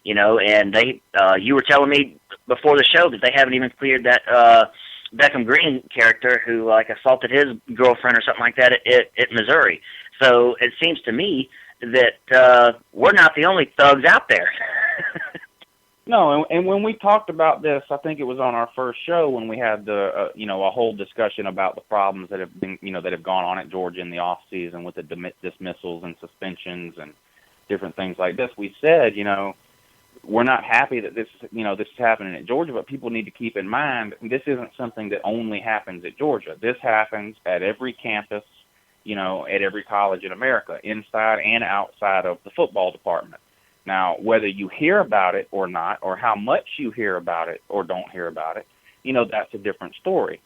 And they, you were telling me before the show that they haven't even cleared that Beckham Green character who assaulted his girlfriend or something like that at Missouri. So it seems to me that we're not the only thugs out there. No, and when we talked about this, I think it was on our first show when we had the a whole discussion about the problems that have been that have gone on at Georgia in the off season with the dismissals and suspensions and different things like this. We said, we're not happy that this is happening at Georgia, but people need to keep in mind this isn't something that only happens at Georgia. This happens at every campus, at every college in America, inside and outside of the football department. Now, whether you hear about it or not, or how much you hear about it or don't hear about it, that's a different story.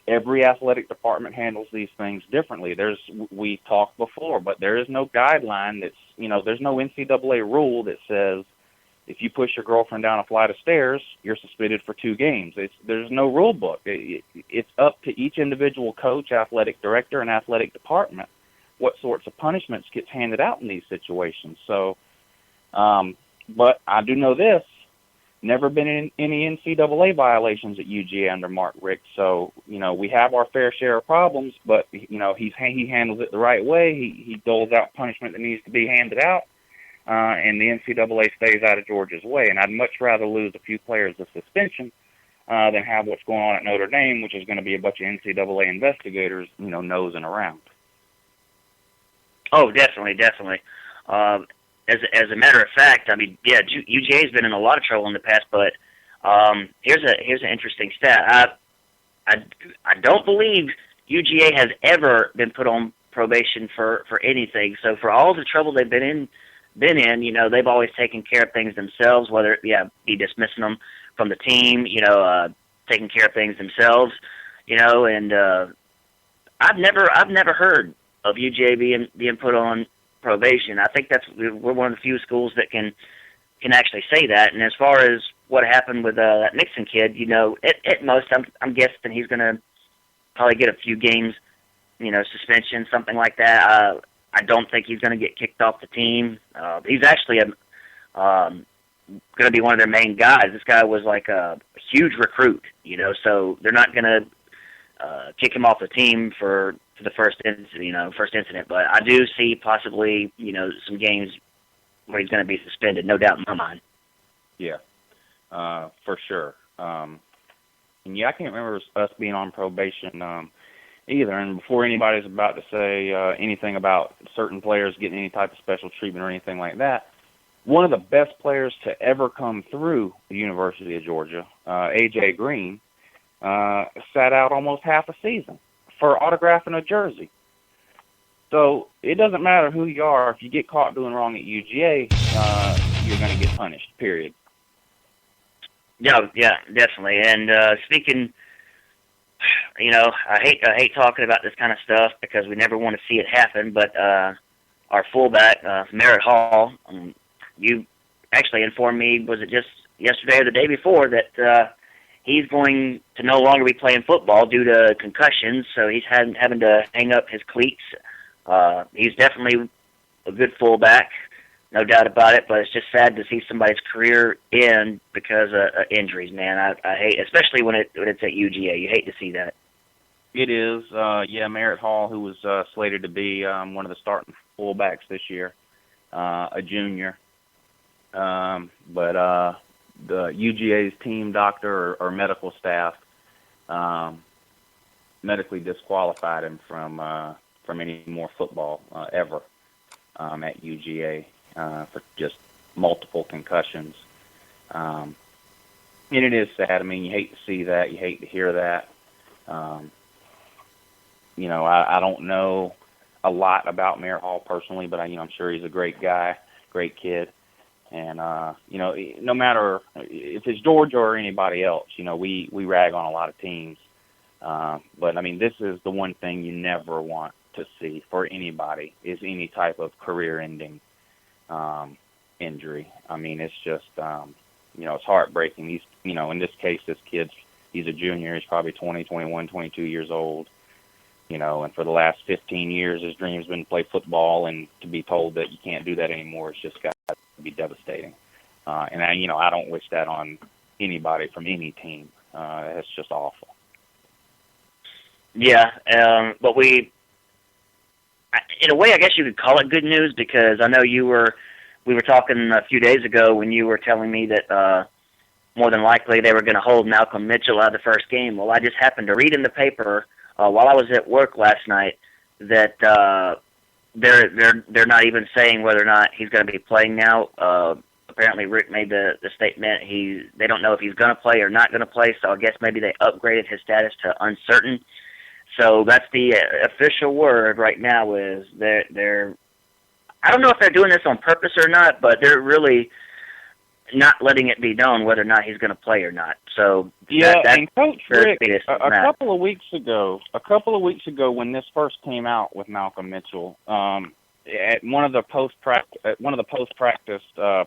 Every athletic department handles these things differently. We talked before, but there is no guideline there's no NCAA rule that says if you push your girlfriend down a flight of stairs, you're suspended for 2 games. There's no rule book. It's up to each individual coach, athletic director, and athletic department what sorts of punishments gets handed out in these situations. So, but I do know this, never been in any NCAA violations at UGA under Mark Richt. So, we have our fair share of problems, but, he handles it the right way. He doles out punishment that needs to be handed out, and the NCAA stays out of Georgia's way. And I'd much rather lose a few players of suspension than have what's going on at Notre Dame, which is going to be a bunch of NCAA investigators, nosing around. Oh, definitely. As a matter of fact, UGA's been in a lot of trouble in the past, but here's an interesting stat. I don't believe UGA has ever been put on probation for anything. So for all the trouble they've been in, they've always taken care of things themselves, whether it be dismissing them from the team, taking care of things themselves, and I've never heard of UGA being put on probation. I think we're one of the few schools that can actually say that. And as far as what happened with that Nixon kid, at most I'm guessing he's going to probably get a few games, suspension, something like that. I don't think he's going to get kicked off the team. He's actually going to be one of their main guys. This guy was like a huge recruit, so they're not going to kick him off the team for the first incident, but I do see possibly, some games where he's going to be suspended, no doubt in my mind. Yeah, for sure. And I can't remember us being on probation either. And before anybody's about to say anything about certain players getting any type of special treatment or anything like that, one of the best players to ever come through the University of Georgia, A.J. Green, sat out almost half a season for autographing a jersey. So it doesn't matter who you are. If you get caught doing wrong at UGA, you're going to get punished, period. Yeah, definitely. And speaking, I hate talking about this kind of stuff because we never want to see it happen, but our fullback, Merritt Hall, you actually informed me, was it just yesterday or the day before, that he's going to no longer be playing football due to concussions, so he's having to hang up his cleats. He's definitely a good fullback, no doubt about it, but it's just sad to see somebody's career end because of injuries, man. I hate, especially when it's at UGA. You hate to see that. It is. Merritt Hall, who was slated to be one of the starting fullbacks this year, a junior. But the UGA's team doctor or medical staff medically disqualified him from any more football ever at UGA for just multiple concussions. And it is sad. I mean, you hate to see that. You hate to hear that. I don't know a lot about Merritt Hall personally, but I'm sure he's a great guy, great kid. And, no matter if it's Georgia or anybody else, we rag on a lot of teams. But, this is the one thing you never want to see for anybody is any type of career-ending injury. It's just, it's heartbreaking. He's, in this case, this kid's, he's a junior. He's probably 20, 21, 22 years old. And for the last 15 years, his dream's been to play football, and to be told that you can't do that anymore, it's just got to be devastating. I don't wish that on anybody from any team. It's just awful. Yeah, but in a way, I guess you could call it good news, because I know we were talking a few days ago when you were telling me that more than likely they were going to hold Malcolm Mitchell out of the first game. Well, I just happened to read in the paper while I was at work last night that they're not even saying whether or not he's going to be playing now. Apparently, Rick made the statement they don't know if he's going to play or not going to play. So I guess maybe they upgraded his status to uncertain. So that's the official word right now. Is they're I don't know if they're doing this on purpose or not, but they're really not letting it be known whether or not he's going to play or not. So and Coach Rick, a couple of weeks ago, when this first came out with Malcolm Mitchell, at one of the post practice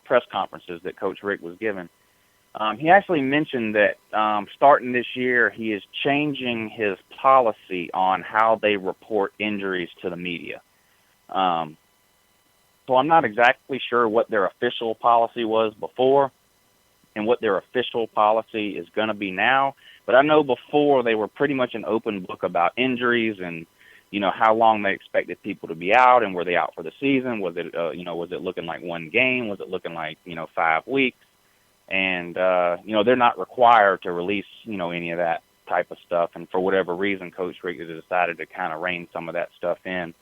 press conferences that Coach Rick was given, he actually mentioned that starting this year, he is changing his policy on how they report injuries to the media. So I'm not exactly sure what their official policy was before and what their official policy is going to be now. But I know before they were pretty much an open book about injuries and, how long they expected people to be out, and were they out for the season? Was it, was it looking like one game? Was it looking like, 5 weeks? And, they're not required to release, any of that type of stuff. And for whatever reason, Coach Rick has decided to kind of rein some of that stuff in.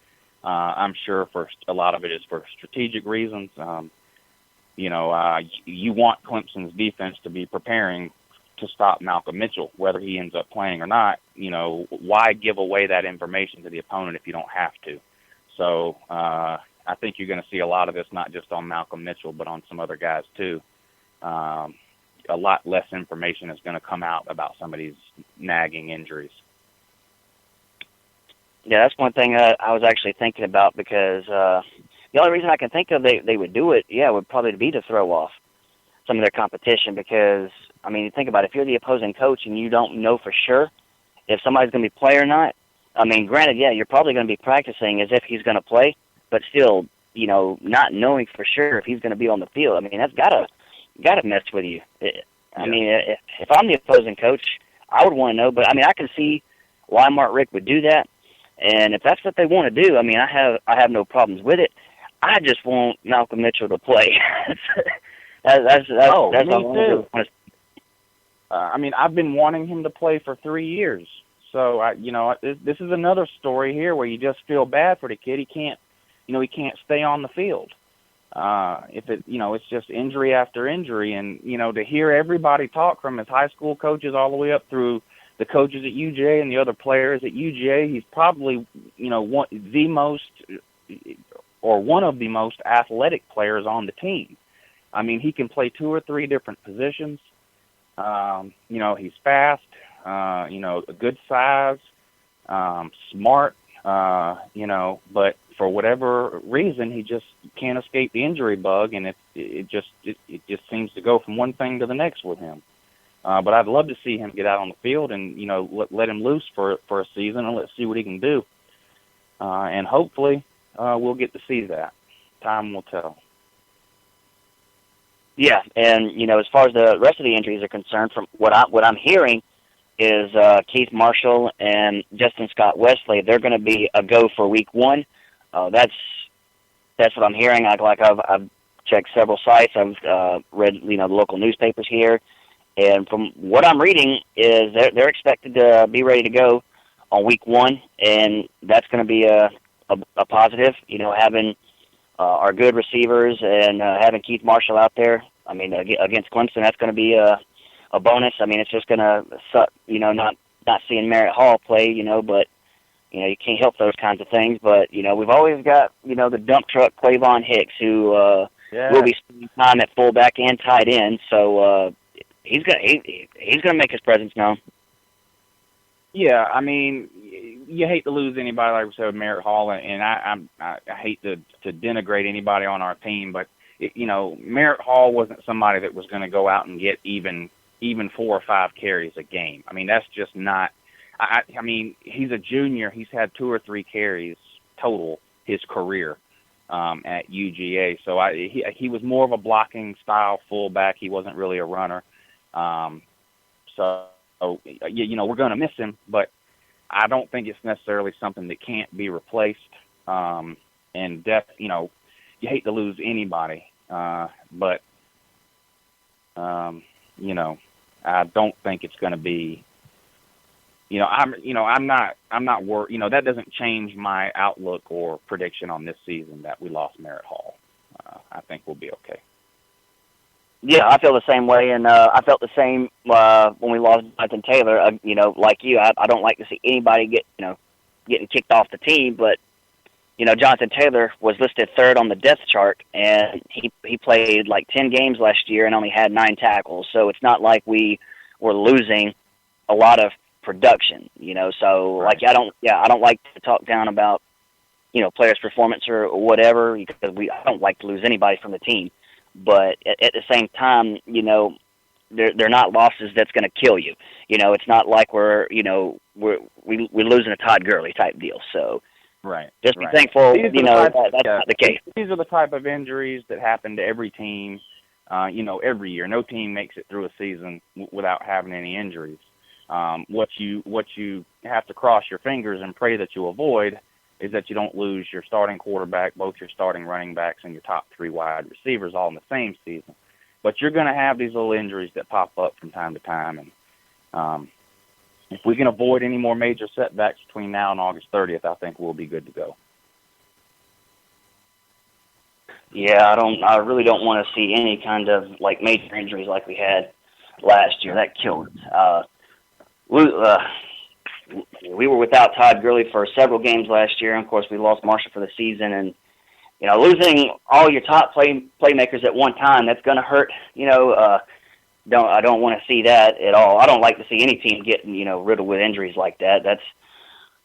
I'm sure for a lot of it is for strategic reasons. You want Clemson's defense to be preparing to stop Malcolm Mitchell, whether he ends up playing or not. Why give away that information to the opponent if you don't have to? So I think you're going to see a lot of this, not just on Malcolm Mitchell, but on some other guys too. A lot less information is going to come out about some of these nagging injuries. Yeah, that's one thing I was actually thinking about, because the only reason I can think of they would do it, would probably be to throw off some of their competition. Because, think about it, if you're the opposing coach and you don't know for sure if somebody's going to be play or not, granted, you're probably going to be practicing as if he's going to play, but still, not knowing for sure if he's going to be on the field. That's gotta mess with you. If I'm the opposing coach, I would want to know. But, I can see why Mark Richt would do that. And if that's what they want to do, I have no problems with it. I just want Malcolm Mitchell to play. that's me all too. I've been wanting him to play for 3 years. So this is another story here where you just feel bad for the kid. He can't stay on the field. It's just injury after injury, and to hear everybody talk, from his high school coaches all the way up through the coaches at UGA and the other players at UGA, he's probably, one of the most athletic players on the team. He can play 2 or 3 different positions. He's fast, a good size, smart, but for whatever reason, he just can't escape the injury bug, and it just seems to go from one thing to the next with him. But I'd love to see him get out on the field and, let him loose for a season, and let's see what he can do. And hopefully we'll get to see that. Time will tell. Yeah, and, as far as the rest of the injuries are concerned, from what I'm hearing is Keith Marshall and Justin Scott Wesley, they're going to be a go for week 1. That's what I'm hearing. I've checked several sites. I've read, the local newspapers here. And from what I'm reading is they're expected to be ready to go on week 1, and that's going to be a positive. Having our good receivers and having Keith Marshall out there. Against Clemson, that's going to be a bonus. It's just going to suck, not seeing Merritt Hall play, but you can't help those kinds of things. But we've always got the dump truck Quavon Hicks, who will be spending time at fullback and tight end. So. He's gonna make his presence known. Yeah, you hate to lose anybody, like we said, with Merritt Hall, and I hate to denigrate anybody on our team, but Merritt Hall wasn't somebody that was going to go out and get even 4 or 5 carries a game. That's just not. He's a junior. He's had 2 or 3 carries total his career. at UGA. So he was more of a blocking style fullback. He wasn't really a runner. So we're going to miss him, but I don't think it's necessarily something that can't be replaced. And you hate to lose anybody, but I don't think it's going to be. I'm not worried. That doesn't change my outlook or prediction on this season that we lost Merritt Hall. I think we'll be okay. Yeah, I feel the same way, and I felt the same when we lost Jonathan Taylor. Like you, I don't like to see anybody getting kicked off the team, but Jonathan Taylor was listed third on the depth chart, and he played like 10 games last year and only had 9 tackles. So it's not like we were losing a lot of production, So right. I don't like to talk down about players' performance or whatever, because I don't like to lose anybody from the team. But at the same time, they're not losses that's going to kill you. It's not like we're losing a Todd Gurley type deal. So right, just be thankful. That's not the case. These are the type of injuries that happen to every team. Every year, no team makes it through a season without having any injuries. What you have to cross your fingers and pray that you avoid is that you don't lose your starting quarterback, both your starting running backs, and your top 3 wide receivers all in the same season. But you're going to have these little injuries that pop up from time to time, and if we can avoid any more major setbacks between now and August 30th, I think we'll be good to go. Yeah, I really don't want to see any kind of major injuries like we had last year. That killed us. We were without Todd Gurley for several games last year, and of course we lost Marshall for the season. And losing all your top playmakers at one time, that's going to hurt. I don't want to see that at all. I don't like to see any team getting riddled with injuries like that. That's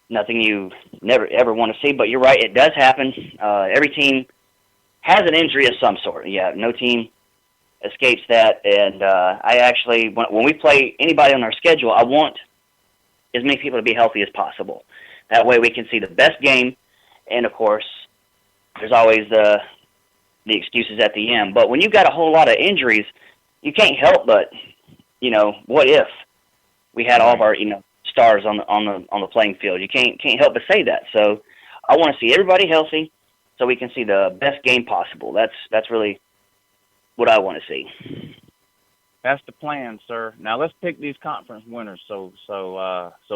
nothing you never ever want to see. But you're right, it does happen. Every team has an injury of some sort. Yeah, no team escapes that. And I actually, when we play anybody on our schedule, I want as many people to be healthy as possible. That way we can see the best game. And, of course, there's always the excuses at the end. But when you've got a whole lot of injuries, you can't help but, what if we had all of our, stars on the playing field? You can't help but say that. So I want to see everybody healthy so we can see the best game possible. That's really what I want to see. That's the plan, sir. Now let's pick these conference winners so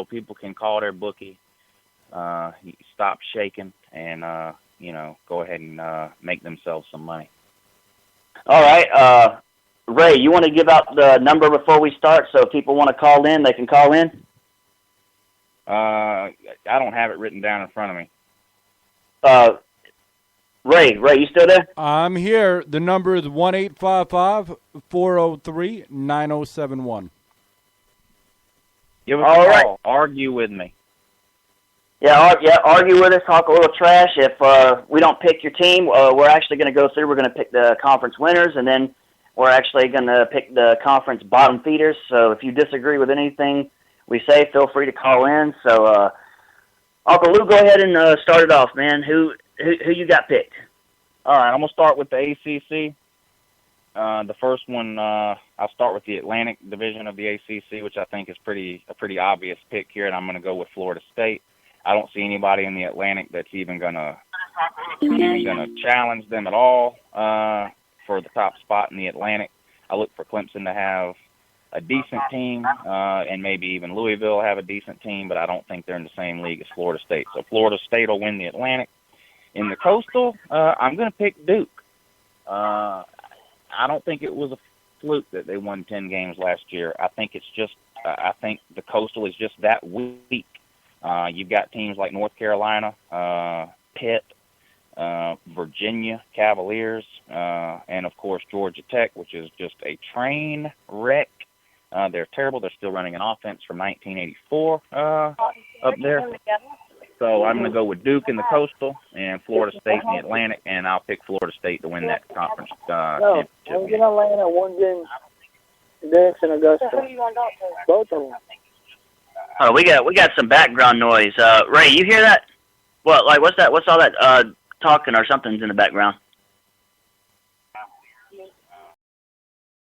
people can call their bookie, stop shaking, and go ahead and make themselves some money. All right, Ray, you want to give out the number before we start, so if people want to call in, they can call in? I don't have it written down in front of me. Ray, you still there? I'm here. The number is 1-855-403-9071. Give us a call. Right. Argue with me. Yeah, argue with us, talk a little trash. If we don't pick your team, we're actually going to go through. We're going to pick the conference winners, and then we're actually going to pick the conference bottom feeders. So if you disagree with anything we say, feel free to call in. So, Uncle Lou, go ahead and start it off, man. Who you got picked? All right, I'm going to start with the ACC. The first one, I'll start with the Atlantic division of the ACC, which I think is a pretty obvious pick here, and I'm going to go with Florida State. I don't see anybody in the Atlantic that's even going to challenge them at all for the top spot in the Atlantic. I look for Clemson to have a decent team, and maybe even Louisville have a decent team, but I don't think they're in the same league as Florida State. So Florida State will win the Atlantic. In the Coastal, I'm going to pick Duke. I don't think it was a fluke that they won 10 games last year. I think I think the Coastal is just that weak. You've got teams like North Carolina, Pitt, Virginia Cavaliers, and, of course, Georgia Tech, which is just a train wreck. They're terrible. They're still running an offense from 1984 up there. So I'm going to go with Duke in the Coastal and Florida State in the Atlantic, and I'll pick Florida State to win that conference championship. One's in Atlanta, one's in Davidson, Augusta. Both of them. Oh, we got some background noise. Ray, you hear that? What's that? What's all that talking or something's in the background.